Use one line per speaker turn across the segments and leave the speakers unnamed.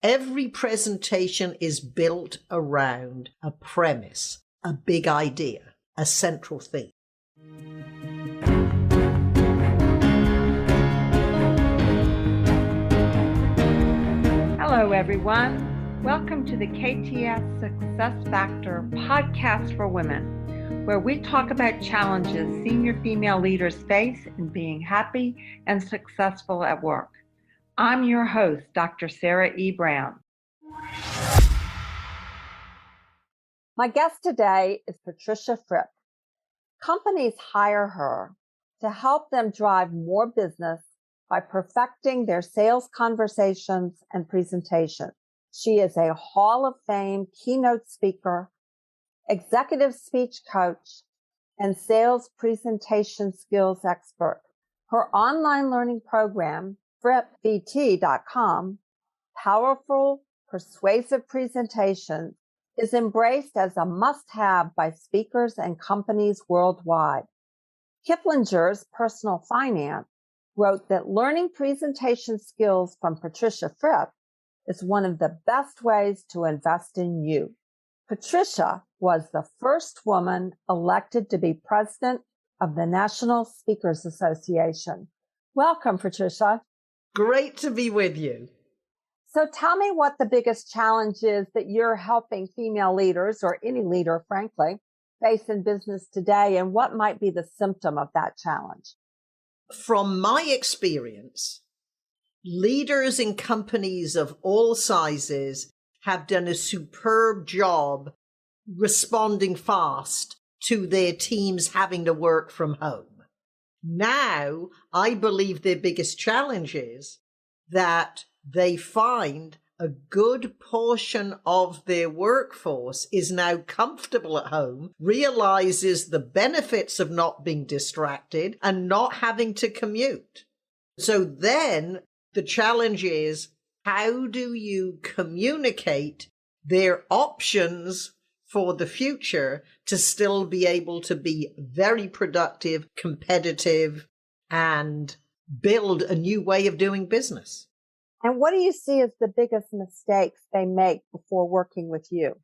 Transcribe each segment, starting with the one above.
Every presentation is built around a premise, a big idea, a central theme.
Hello, everyone. Welcome to the KTS Success Factor podcast for women, where we talk about challenges senior female leaders face in being happy and successful at work. I'm your host, Dr. Sarah E. Brown. My guest today is Patricia Fripp. Companies hire her to help them drive more business by perfecting their sales conversations and presentations. She is a Hall of Fame keynote speaker, executive speech coach, and sales presentation skills expert. Her online learning program, frippvt.com, Powerful Persuasive Presentations, is embraced as a must-have by speakers and companies worldwide. Kiplinger's Personal Finance wrote that learning presentation skills from Patricia Fripp is one of the best ways to invest in you. Patricia was the first woman elected to be president of the National Speakers Association. Welcome, Patricia.
Great to be with you.
So tell me what the biggest challenge is that you're helping female leaders, or any leader, frankly, face in business today, and what might be the symptom of that challenge?
From my experience, leaders in companies of all sizes have done a superb job responding fast to their teams having to work from home. Now, I believe their biggest challenge is that they find a good portion of their workforce is now comfortable at home, realizes the benefits of not being distracted and not having to commute. So then the challenge is, how do you communicate their options for the future to still be able to be very productive, competitive, and build a new way of doing business?
And what do you see as the biggest mistakes they make before working with you?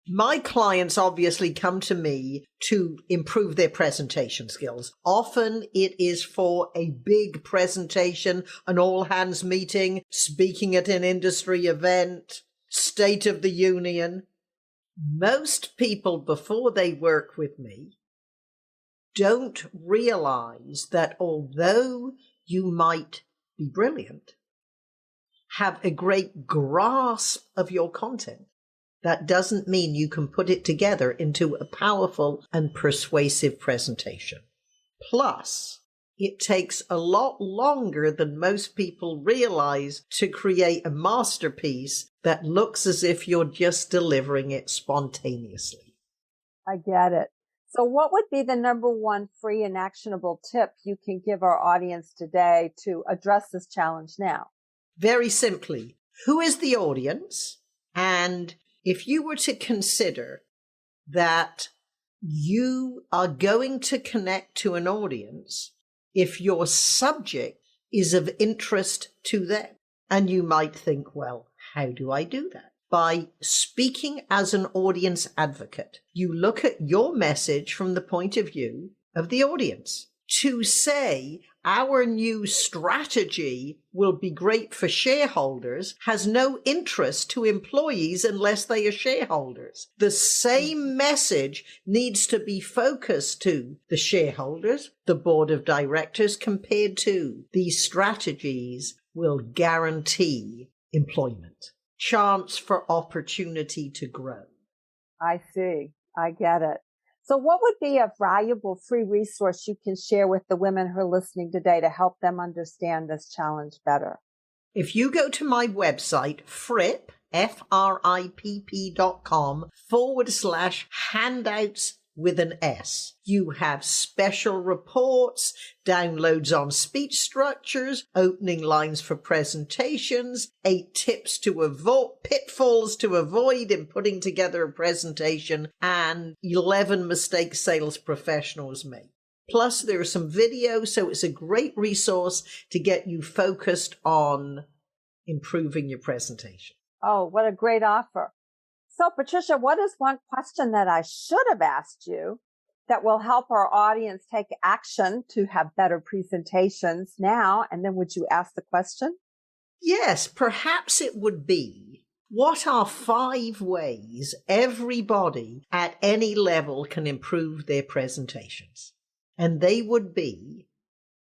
My clients obviously come to me to improve their presentation skills. Often it is for a big presentation, an all-hands meeting, speaking at an industry event, State of the Union. Most people, before they work with me, don't realize that although you might be brilliant, have a great grasp of your content, that doesn't mean you can put it together into a powerful and persuasive presentation. Plus, it takes a lot longer than most people realize to create a masterpiece that looks as if you're just delivering it spontaneously.
I get it. So what would be the number one free and actionable tip you can give our audience today to address this challenge now?
Very simply, who is the audience? And if you were to consider that you are going to connect to an audience if your subject is of interest to them, and you might think, well, how do I do that? By speaking as an audience advocate. You look at your message from the point of view of the audience. To say our new strategy will be great for shareholders has no interest to employees unless they are shareholders. The same message needs to be focused to the shareholders, the board of directors, compared to these strategies will guarantee employment, chance for opportunity to grow.
I see. I get it. So what would be a valuable free resource you can share with the women who are listening today to help them understand this challenge better?
If you go to my website, Fripp, fripp.com/handouts with an S. You have special reports, downloads on speech structures, opening lines for presentations, 8 tips to avoid, pitfalls to avoid in putting together a presentation, and 11 mistakes sales professionals make. Plus, there are some videos, so it's a great resource to get you focused on improving your presentation.
Oh, what a great offer. So, Patricia, what is one question that I should have asked you that will help our audience take action to have better presentations now? And then would you ask the question?
Yes, perhaps it would be, what are 5 ways everybody at any level can improve their presentations? And they would be,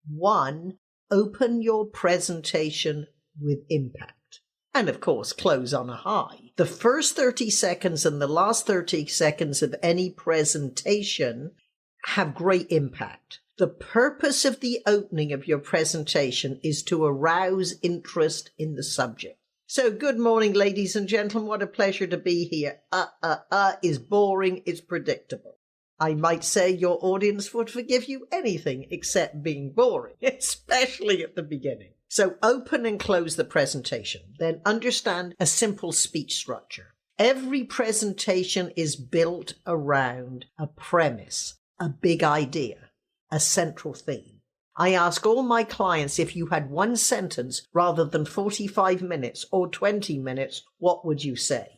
1, open your presentation with impact. And of course, close on a high. The first 30 seconds and the last 30 seconds of any presentation have great impact. The purpose of the opening of your presentation is to arouse interest in the subject. So good morning, ladies and gentlemen. What a pleasure to be here. Is boring, it's predictable. I might say your audience would forgive you anything except being boring, especially at the beginning. So open and close the presentation. Then understand a simple speech structure. Every presentation is built around a premise, a big idea, a central theme. I ask all my clients, if you had one sentence rather than 45 minutes or 20 minutes, what would you say?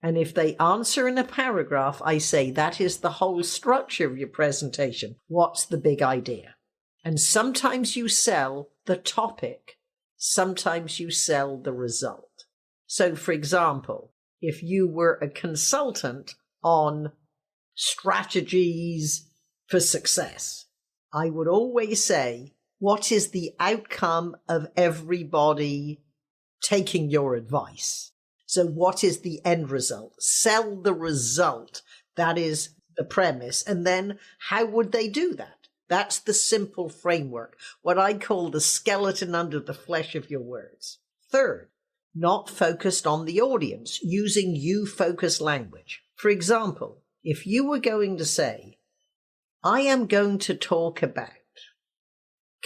And if they answer in a paragraph, I say, that is the whole structure of your presentation. What's the big idea? And sometimes you sell the topic, sometimes you sell the result. So, for example, if you were a consultant on strategies for success, I would always say, what is the outcome of everybody taking your advice? So what is the end result? Sell the result. That is the premise. And then how would they do that? That's the simple framework, what I call the skeleton under the flesh of your words. Third, not focused on the audience, using you-focused language. For example, if you were going to say, I am going to talk about,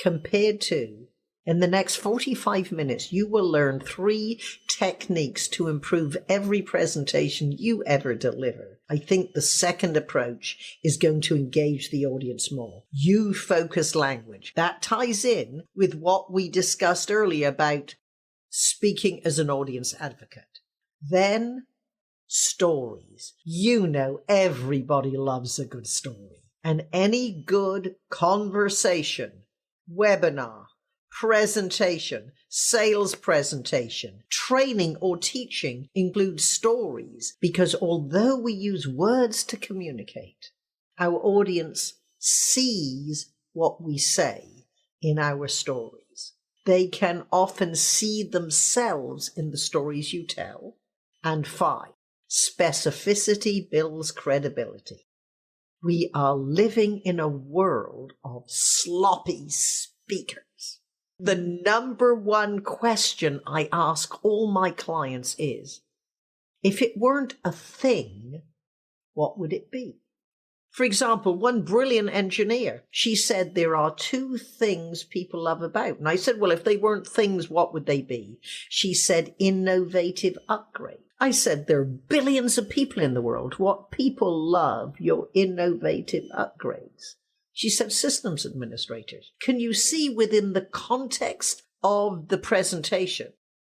compared to, in the next 45 minutes, you will learn 3 techniques to improve every presentation you ever deliver. I think the second approach is going to engage the audience more. You focus language. That ties in with what we discussed earlier about speaking as an audience advocate. Then, stories. You know, everybody loves a good story. And any good conversation, webinar, presentation, sales presentation, training or teaching includes stories, because although we use words to communicate, our audience sees what we say in our stories. They can often see themselves in the stories you tell. And 5, specificity builds credibility. We are living in a world of sloppy speakers. The number one question I ask all my clients is, if it weren't a thing, what would it be? For example, one brilliant engineer, she said there are 2 things people love about. And I said, well, if they weren't things, what would they be? She said, innovative upgrade. I said, there are billions of people in the world. What people love, your innovative upgrades. She said, systems administrators. Can you see within the context of the presentation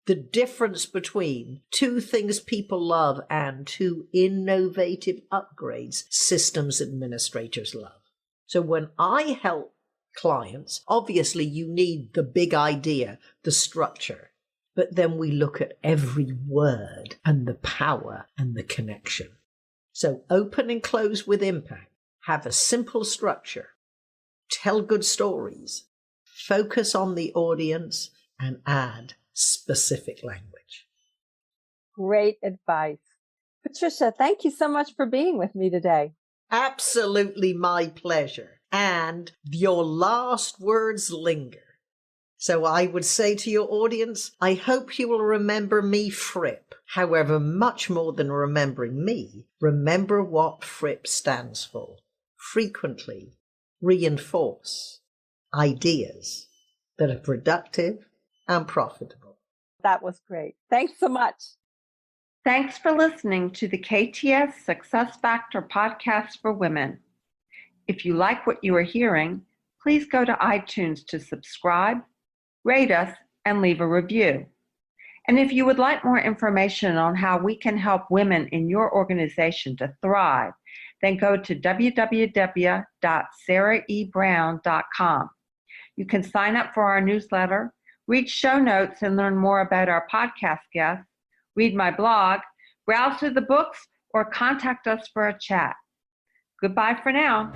the difference between 2 things people love and 2 innovative upgrades systems administrators love? So when I help clients, obviously you need the big idea, the structure. But then we look at every word and the power and the connection. So open and close with impact. Have a simple structure. Tell good stories. Focus on the audience and add specific language.
Great advice. Patricia, thank you so much for being with me today.
Absolutely my pleasure. And your last words linger. So I would say to your audience, I hope you will remember me, Fripp. However, much more than remembering me, remember what Fripp stands for. Frequently reinforce ideas that are productive and profitable.
That was great. Thanks so much.
Thanks for listening to the KTS Success Factor podcast for women. If you like what you are hearing, please go to iTunes to subscribe, rate us, and leave a review. And if you would like more information on how we can help women in your organization to thrive, then go to www.sarahebrown.com. You can sign up for our newsletter, read show notes and learn more about our podcast guests, read my blog, browse through the books, or contact us for a chat. Goodbye for now.